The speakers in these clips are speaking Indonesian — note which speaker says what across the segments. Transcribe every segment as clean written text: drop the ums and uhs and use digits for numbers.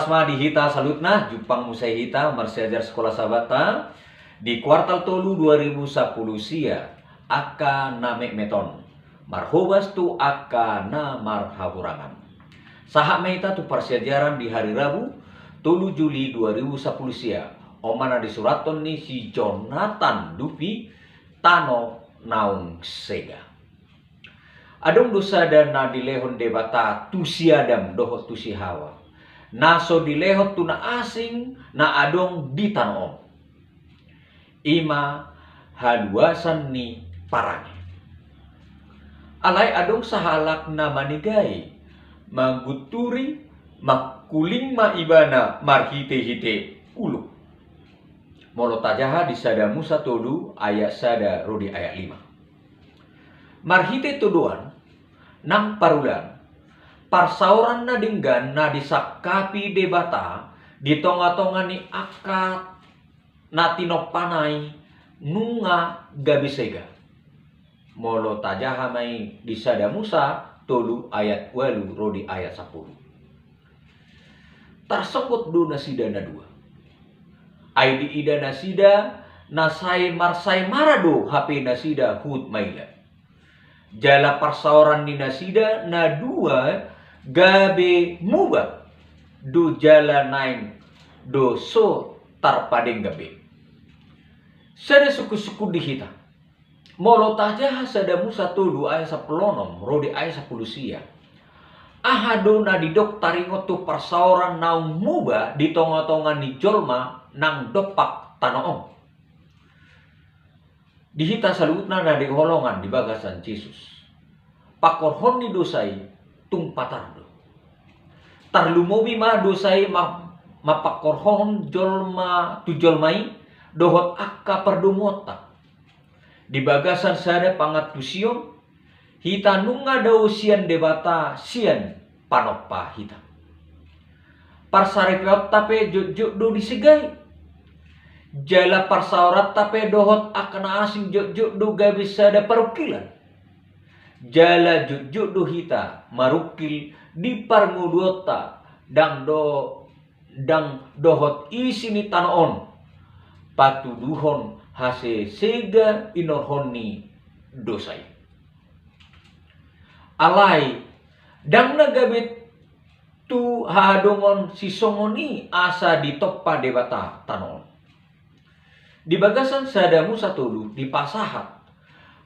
Speaker 1: Horas ma dihita salutna Jupang musai hita marsiajar sekolah sabata di kuartal tolu 2010 sia aka name meton marhobas tu aka na marhaburangan. Sahak meita tu persiajaran di hari Rabu 3 Juli 2010 sia omana disuraton ni si Jonathan Dupi Tano Naung Sega. Adong dosa dan na dilehon debata tu siadam dohot tu si Hawa. Naso dilehot tu na asing na adong di tanom. Ima haluasan ni parangi. Alay adong sahalak na manigay. Mangguturi makuling maibana marhite-hite ulu. Molo tajaha di sada Musa tolu ayat sada rodi ayat 5. Marhite tuduan nang parulan. Parsauran na dinggan na disakapi debata di tonga-tonga ni akat na tinopanay nunga gabisega. Molo tajaha may di sada Musa tolu ayat 8 rodi ayat 10. Tarsengkot do nasida na dua. Ay di ida nasida nasay marsay marado HP nasida hut maila. Jala parsauran ni nasida na dua gabe muba do jala nain do so tarpadeng gabe. Sada suku-suku dihita. Molo tajaha sada Musa tolu ayat 10 rodi ayat 10 sia. Ahado na didok taringot tu parsauran naung muba di tonga-tonga ni jolma nang dopak tanoong. Dihita salutna na di holongan di bagasan Yesus. Pakorhon ni dosai tung patardo. Tarlumobi ma dosai mapakorhon jolma tu jolmai dohot akka perdumota. Di bagasan sada pangat tu Sion hita nunga daw sian debata sian panoppa hita. Parsarepeot tape jok-jok do disigai. Jala parsaurat tape dohot akana asing jok-jok do gabis sada parukilan. Jala jok-jok do hita marukil di parngudota dang dohot isi ni tanoon. Patuduhon hase sega inorhoni dosai. Alay dang nagabit tu hadongon si songoni asa ditoppa debata tanon. Di bagasan sada Musa tolu di pasahat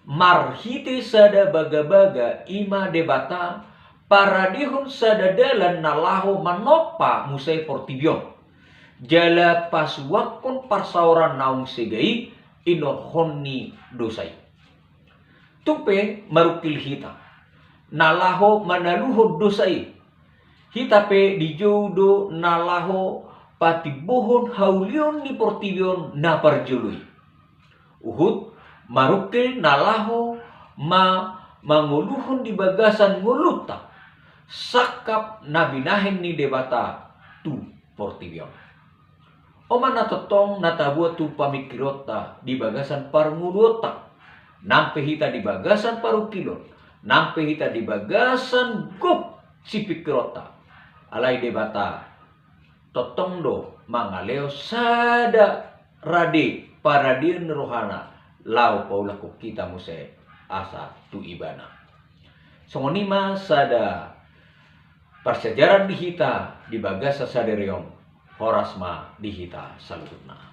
Speaker 1: marhite sada baga-baga ima debata paradihon sada dalan nalaho manoppa musay portibion. Jala pasuwakon parsauran naung segai inohoni dosai. Tupe marukil hita. Nalaho manaluho dosai. Hita pe di jodo nalaho patibohon haulion ni portibion na parjului. Uhud marukil nalaho manguluhon di bagasan nguluta. Sakap nabinahin ni debata tu portibion. Oman natotong natabuat tu pamikirota di bagasan parngulota. Nampe hita di bagasan parukilon. Nampe hita di bagasan gup si pikirota. Alay debata totong do mangaleo sada rade paradian rohana lau paulaku kita muse asa tu ibana. Songonima sada persejaran dihita di bagasa saderiong horasma dihita salutna.